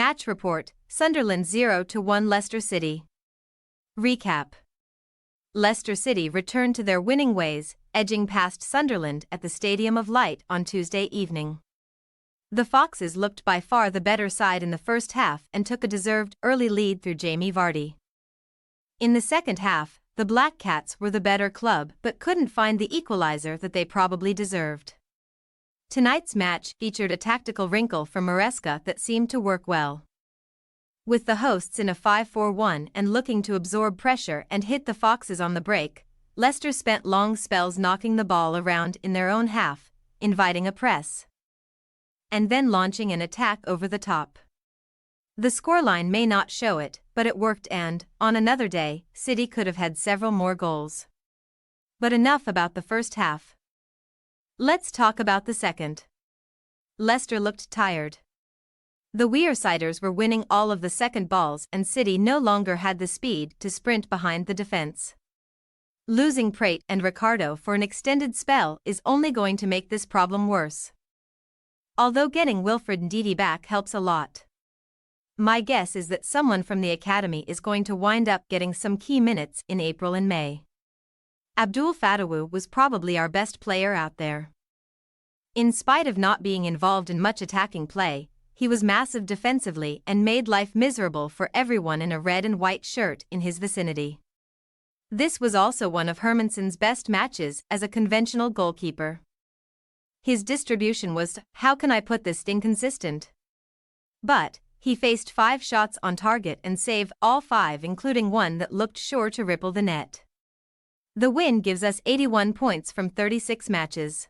Match report, Sunderland 0-1 Leicester City. Recap. Leicester City returned to their winning ways, edging past Sunderland at the Stadium of Light on Tuesday evening. The Foxes looked by far the better side in the first half and took a deserved early lead through Jamie Vardy. In the second half, the Black Cats were the better club but couldn't find the equalizer that they probably deserved. Tonight's match featured a tactical wrinkle from Maresca that seemed to work well. With the hosts in a 5-4-1 and looking to absorb pressure and hit the Foxes on the break, Leicester spent long spells knocking the ball around in their own half, inviting a press, and then launching an attack over the top. The scoreline may not show it, but it worked and, on another day, City could have had several more goals. But enough about the first half. Let's talk about the second. Leicester looked tired. The Weirsiders were winning all of the second balls and City no longer had the speed to sprint behind the defense. Losing Prate and Ricardo for an extended spell is only going to make this problem worse. Although getting Wilfred Ndidi back helps a lot. My guess is that someone from the academy is going to wind up getting some key minutes in April and May. Abdul Fatawu was probably our best player out there. In spite of not being involved in much attacking play, he was massive defensively and made life miserable for everyone in a red and white shirt in his vicinity. This was also one of Hermansen's best matches as a conventional goalkeeper. His distribution was, how can I put this, inconsistent. But he faced 5 shots on target and saved all 5, including one that looked sure to ripple the net. The win gives us 81 points from 36 matches.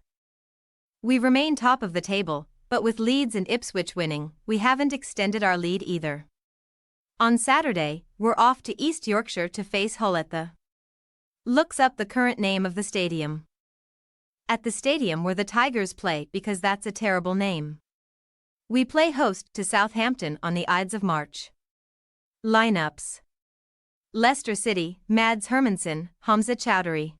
We remain top of the table, but with Leeds and Ipswich winning, we haven't extended our lead either. On Saturday, we're off to East Yorkshire to face Hull at the. Looks up the current name of the stadium. At the stadium where the Tigers play because that's a terrible name. We play host to Southampton on the Ides of March. Lineups. Leicester City, Mads Hermansen, Hamza Chowdhury.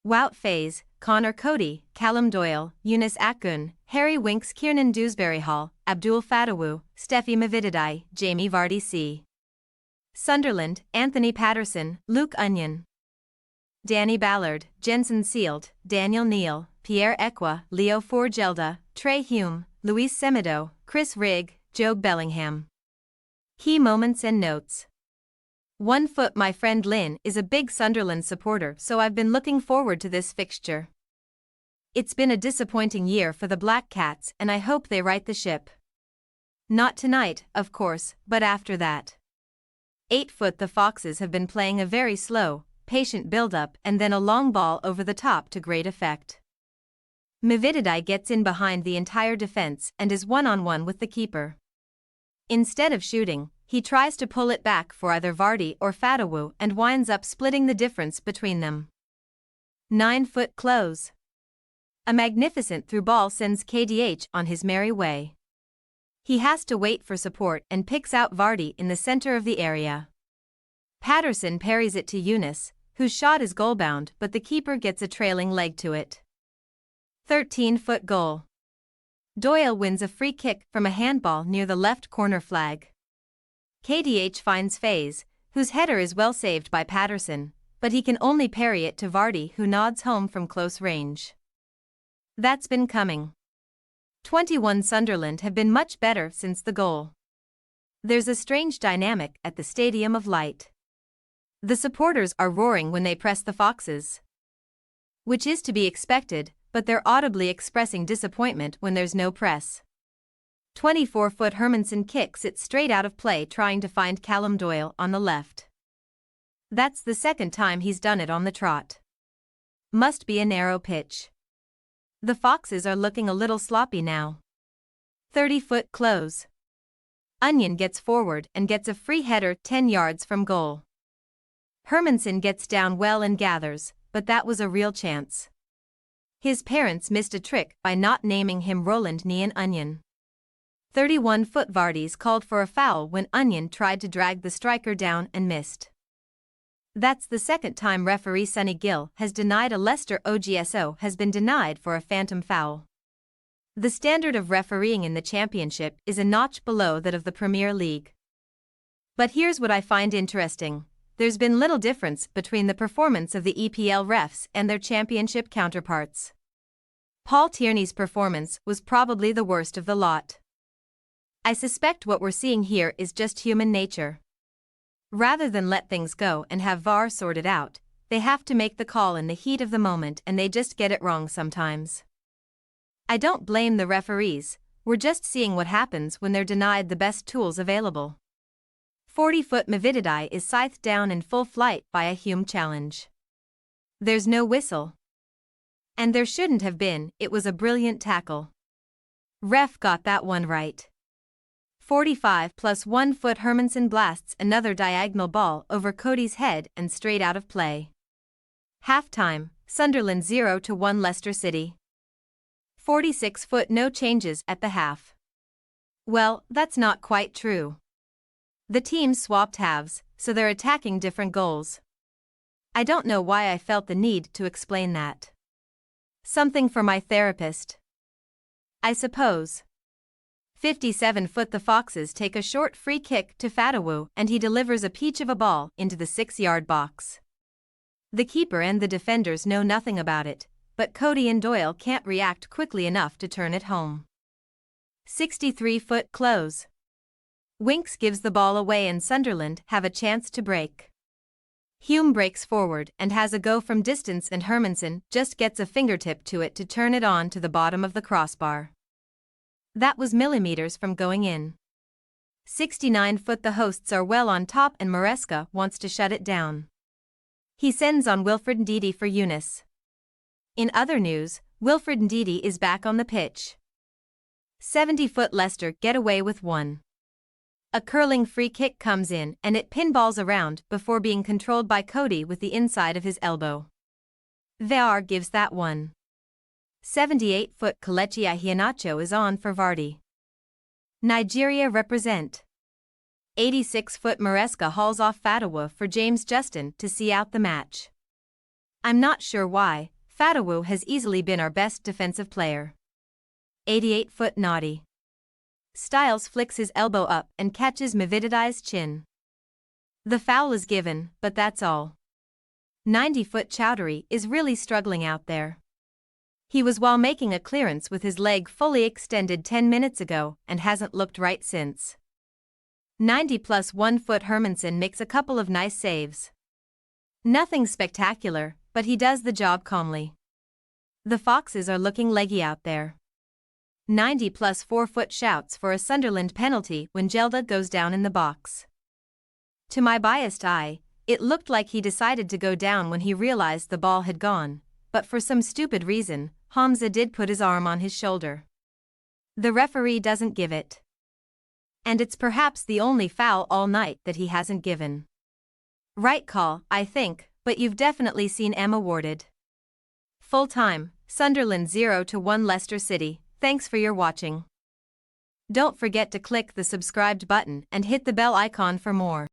Wout Faes, Connor Cody, Callum Doyle, Yunus Akgun, Harry Winks, Kiernan Dewsbury Hall, Abdul Fatawu, Steffi Mavididai, Jamie Vardy C. Sunderland, Anthony Patterson, Luke Onion. Danny Ballard, Jensen Sealed, Daniel Neal, Pierre Ekwa, Leo Forgelda, Trey Hume, Luis Semedo, Chris Rigg, Jobe Bellingham. Key moments and notes. 1 foot. My friend Lynn is a big Sunderland supporter, so I've been looking forward to this fixture. It's been a disappointing year for the Black Cats and I hope they right the ship. Not tonight, of course, but after that. 8 foot. The Foxes have been playing a very slow, patient build-up and then a long ball over the top to great effect. Mavididai gets in behind the entire defense and is one-on-one with the keeper. Instead of shooting, he tries to pull it back for either Vardy or Fatawu and winds up splitting the difference between them. 9 foot. Close. A magnificent through ball sends KDH on his merry way. He has to wait for support and picks out Vardy in the center of the area. Patterson parries it to Yunus, whose shot is goal-bound but the keeper gets a trailing leg to it. 13 foot. Goal. Doyle wins a free kick from a handball near the left corner flag. KDH finds Faes, whose header is well saved by Patterson, but he can only parry it to Vardy, who nods home from close range. That's been coming. 21 Sunderland have been much better since the goal. There's a strange dynamic at the Stadium of Light. The supporters are roaring when they press the Foxes, which is to be expected, but they're audibly expressing disappointment when there's no press. 24 foot. Hermansen kicks it straight out of play trying to find Callum Doyle on the left. That's the second time he's done it on the trot. Must be a narrow pitch. The Foxes are looking a little sloppy now. 30 foot. Close. Onion gets forward and gets a free header 10 yards from goal. Hermansen gets down well and gathers, but that was a real chance. His parents missed a trick by not naming him Roland Nian Onion. 31 foot. Vardy's called for a foul when Onion tried to drag the striker down and missed. That's the second time referee Sonny Gill has denied a Leicester OGSO has been denied for a phantom foul. The standard of refereeing in the Championship is a notch below that of the Premier League. But here's what I find interesting. There's been little difference between the performance of the EPL refs and their Championship counterparts. Paul Tierney's performance was probably the worst of the lot. I suspect what we're seeing here is just human nature. Rather than let things go and have VAR sort it out, they have to make the call in the heat of the moment and they just get it wrong sometimes. I don't blame the referees, we're just seeing what happens when they're denied the best tools available. 40-foot Mavididi is scythed down in full flight by a Hume challenge. There's no whistle. And there shouldn't have been, it was a brilliant tackle. Ref got that one right. 45 plus 1 foot Hermansen blasts another diagonal ball over Cody's head and straight out of play. Halftime, Sunderland 0-1 Leicester City. 46-foot no changes at the half. Well, that's not quite true. The teams swapped halves, so they're attacking different goals. I don't know why I felt the need to explain that. Something for my therapist, I suppose. 57-foot the Foxes take a short free kick to Fatawu and he delivers a peach of a ball into the 6-yard box. The keeper and the defenders know nothing about it, but Cody and Doyle can't react quickly enough to turn it home. 63-foot close. Winks gives the ball away and Sunderland have a chance to break. Hume breaks forward and has a go from distance and Hermansen just gets a fingertip to it to turn it on to the bottom of the crossbar. That was millimeters from going in. 69-foot the hosts are well on top and Maresca wants to shut it down. He sends on Wilfred Ndidi for Eunice. In other news, Wilfred Ndidi is back on the pitch. 70-foot Leicester get away with one. A curling free kick comes in and it pinballs around before being controlled by Cody with the inside of his elbow. VAR gives that one. 78-foot Kelechi Iheanacho is on for Vardy. Nigeria represent. 86-foot Maresca hauls off Fatawu for James Justin to see out the match. I'm not sure why, Fatawu has easily been our best defensive player. 88-foot Naughty. Styles flicks his elbow up and catches Mavididi's chin. The foul is given, but that's all. 90-foot Chowdhury is really struggling out there. He was while making a clearance with his leg fully extended 10 minutes ago and hasn't looked right since. 90 plus 1 foot Hermansen makes a couple of nice saves. Nothing spectacular, but he does the job calmly. The Foxes are looking leggy out there. 90 plus 4 foot shouts for a Sunderland penalty when Gelda goes down in the box. To my biased eye, it looked like he decided to go down when he realized the ball had gone, but for some stupid reason, Hamza did put his arm on his shoulder. The referee doesn't give it. And it's perhaps the only foul all night that he hasn't given. Right call, I think, but you've definitely seen M awarded. Full time, Sunderland 0-1 Leicester City. Thanks for your watching. Don't forget to click the subscribed button and hit the bell icon for more.